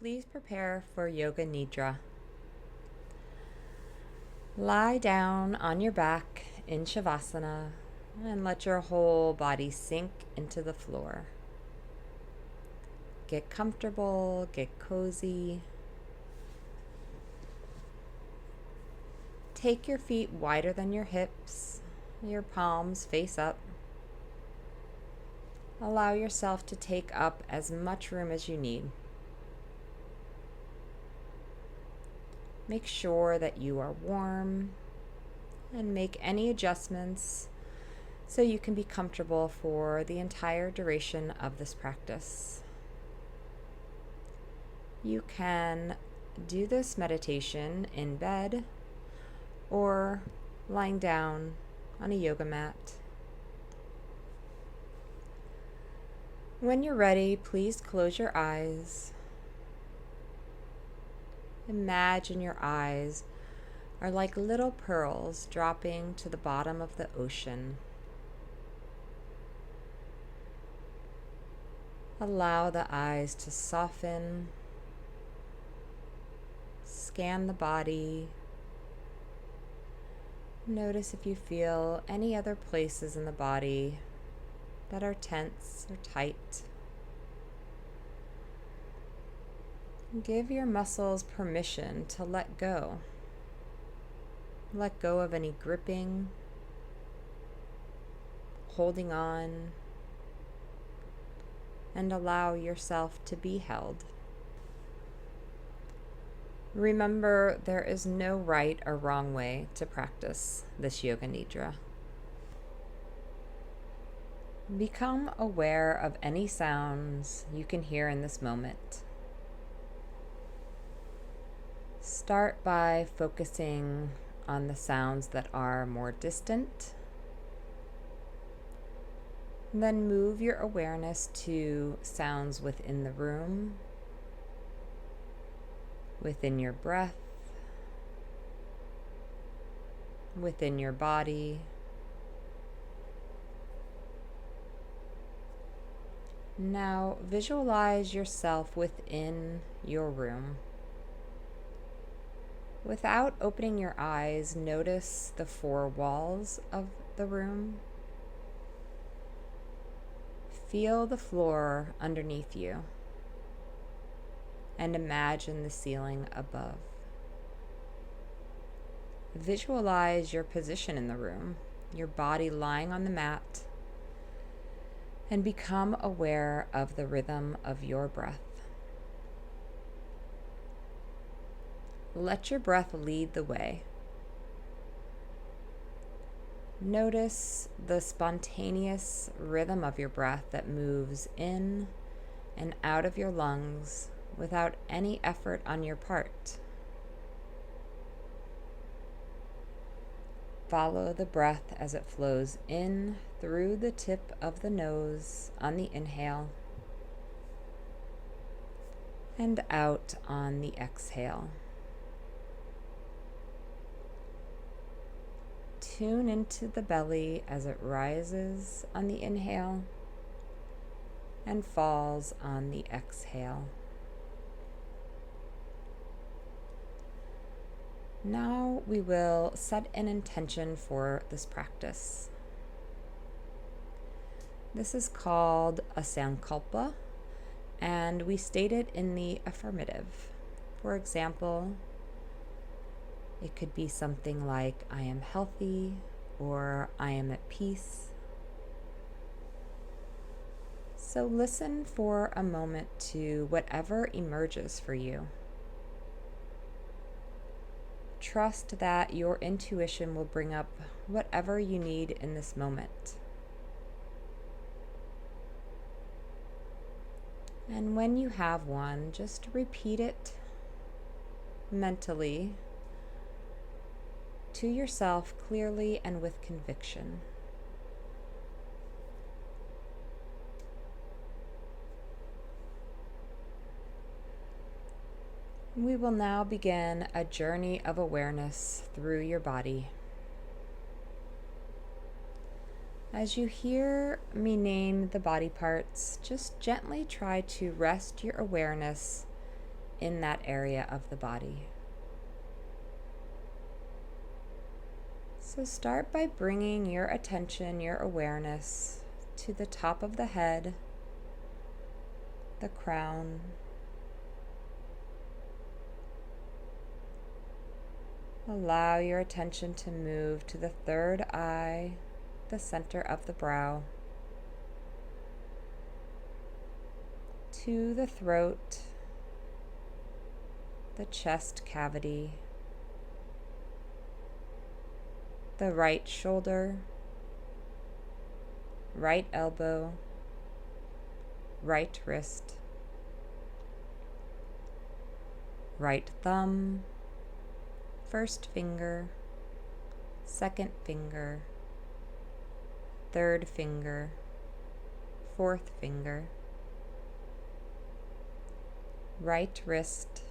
Please prepare for Yoga Nidra. Lie down on your back in Shavasana and let your whole body sink into the floor. Get comfortable, get cozy. Take your feet wider than your hips, your palms face up. Allow yourself to take up as much room as you need. Make sure that you are warm and make any adjustments so you can be comfortable for the entire duration of this practice. You can do this meditation in bed or lying down on a yoga mat. When you're ready, please close your eyes. Imagine your eyes are like little pearls dropping to the bottom of the ocean. Allow the eyes to soften. Scan the body. Notice if you feel any other places in the body that are tense or tight. Give your muscles permission to let go. Let go of any gripping, holding on, and allow yourself to be held. Remember, there is no right or wrong way to practice this Yoga Nidra. Become aware of any sounds you can hear in this moment. Start by focusing on the sounds that are more distant. Then move your awareness to sounds within the room, within your breath, within your body. Now visualize yourself within your room. Without opening your eyes, notice the four walls of the room. Feel the floor underneath you and imagine the ceiling above. Visualize your position in the room, your body lying on the mat, and become aware of the rhythm of your breath. Let your breath lead the way. Notice the spontaneous rhythm of your breath that moves in and out of your lungs without any effort on your part. Follow the breath as it flows in through the tip of the nose on the inhale and out on the exhale. Tune into the belly as it rises on the inhale and falls on the exhale. Now we will set an intention for this practice. This is called a sankalpa, and we state it in the affirmative. For example, it could be something like, I am healthy, or I am at peace. So listen for a moment to whatever emerges for you. Trust that your intuition will bring up whatever you need in this moment. And when you have one, just repeat it mentally to yourself clearly and with conviction. We will now begin a journey of awareness through your body. As you hear me name the body parts, just gently try to rest your awareness in that area of the body. So start by bringing your attention, your awareness to the top of the head, the crown, allow your attention to move to the third eye, the center of the brow, to the throat, the chest cavity, the right shoulder, right elbow, right wrist, right thumb, first finger, second finger, third finger, fourth finger, right wrist,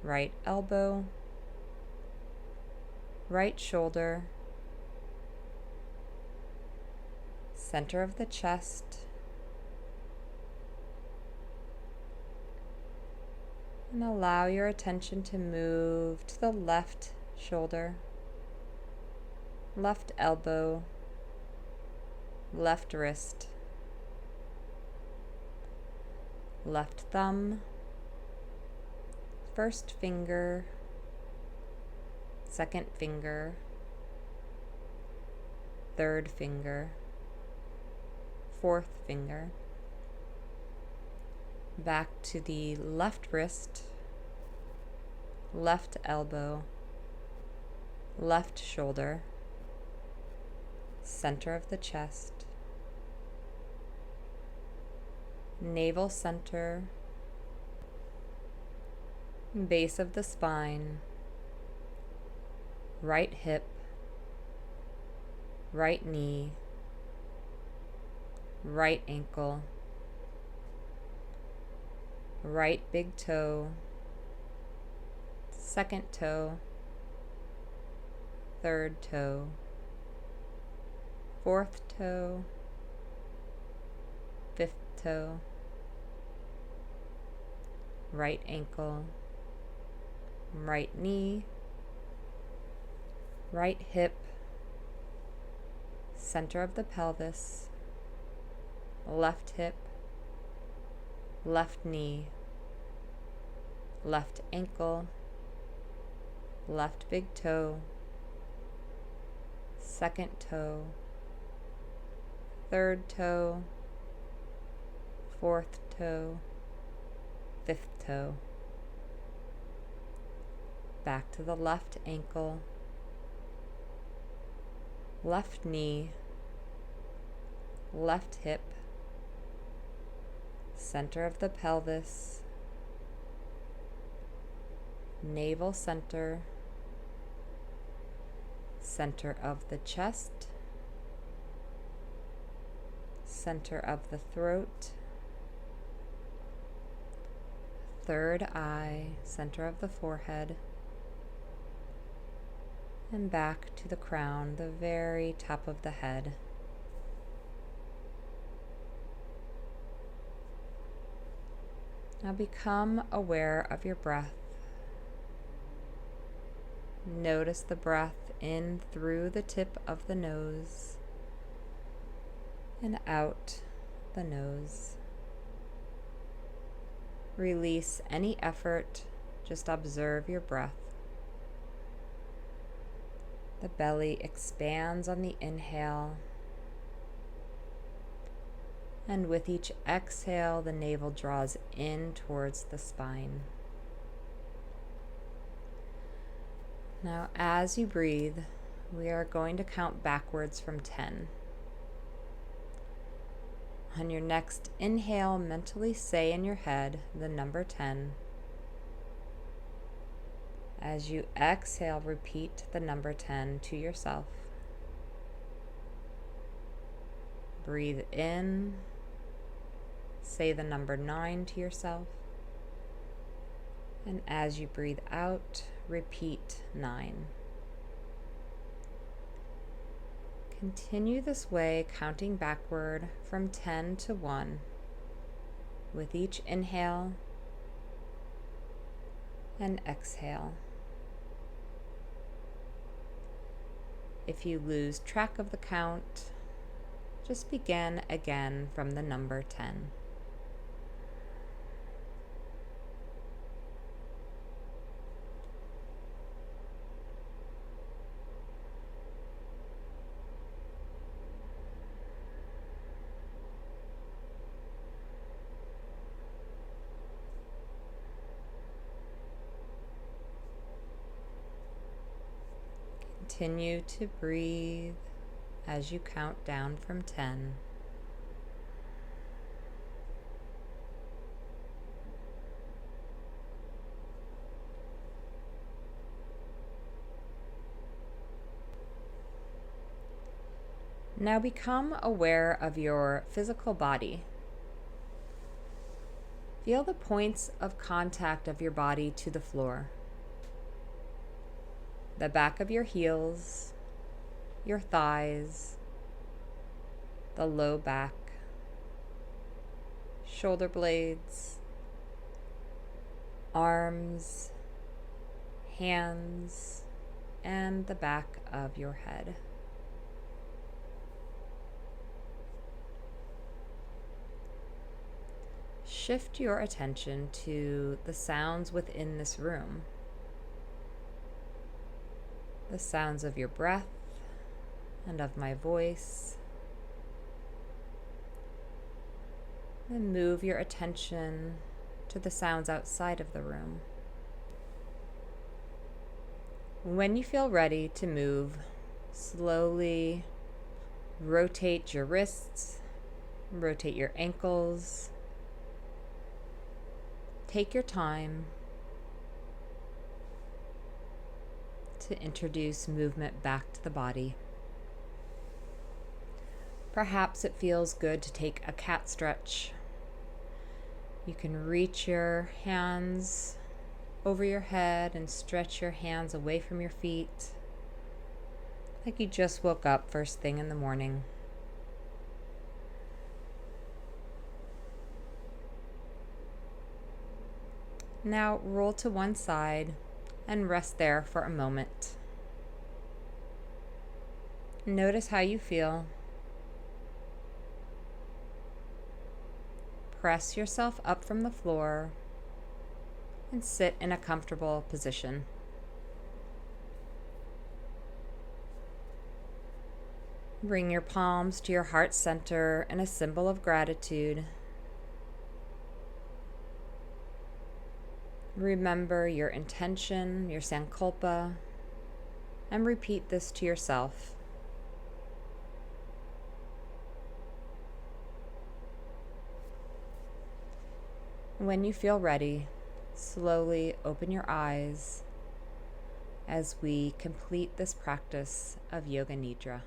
right elbow, right shoulder, center of the chest, and allow your attention to move to the left shoulder, left elbow, left wrist, left thumb, first finger, second finger, third finger, fourth finger, back to the left wrist, left elbow, left shoulder, center of the chest, navel center, base of the spine, right hip, right knee, right ankle, right big toe, second toe, third toe, fourth toe, fifth toe, right ankle, right knee, right hip, center of the pelvis, left hip, left knee, left ankle, left big toe, second toe, third toe, fourth toe, fifth toe, back to the left ankle, left knee, left hip, center of the pelvis, navel center, center of the chest, center of the throat, third eye, center of the forehead, and back to the crown, the very top of the head. Now become aware of your breath. Notice the breath in through the tip of the nose and out the nose. Release any effort, just observe your breath. The belly expands on the inhale, and with each exhale, the navel draws in towards the spine. Now, as you breathe, we are going to count backwards from 10. On your next inhale, mentally say in your head the number 10. As you exhale, repeat the number 10 to yourself. Breathe in, say the number 9 to yourself. And as you breathe out, repeat 9. Continue this way, counting backward from 10 to 1. With each inhale, and exhale. If you lose track of the count, just begin again from the number 10. Continue to breathe as you count down from 10. Now become aware of your physical body. Feel the points of contact of your body to the floor. The back of your heels, your thighs, the low back, shoulder blades, arms, hands, and the back of your head. Shift your attention to the sounds within this room. The sounds of your breath and of my voice. Then move your attention to the sounds outside of the room. When you feel ready to move, slowly rotate your wrists, rotate your ankles. Take your time to introduce movement back to the body. Perhaps it feels good to take a cat stretch. You can reach your hands over your head and stretch your hands away from your feet, like you just woke up first thing in the morning. Now roll to one side and rest there for a moment. Notice how you feel. Press yourself up from the floor and sit in a comfortable position. Bring your palms to your heart center in a symbol of gratitude. Remember your intention, your sankalpa, and repeat this to yourself. When you feel ready, slowly open your eyes as we complete this practice of Yoga Nidra.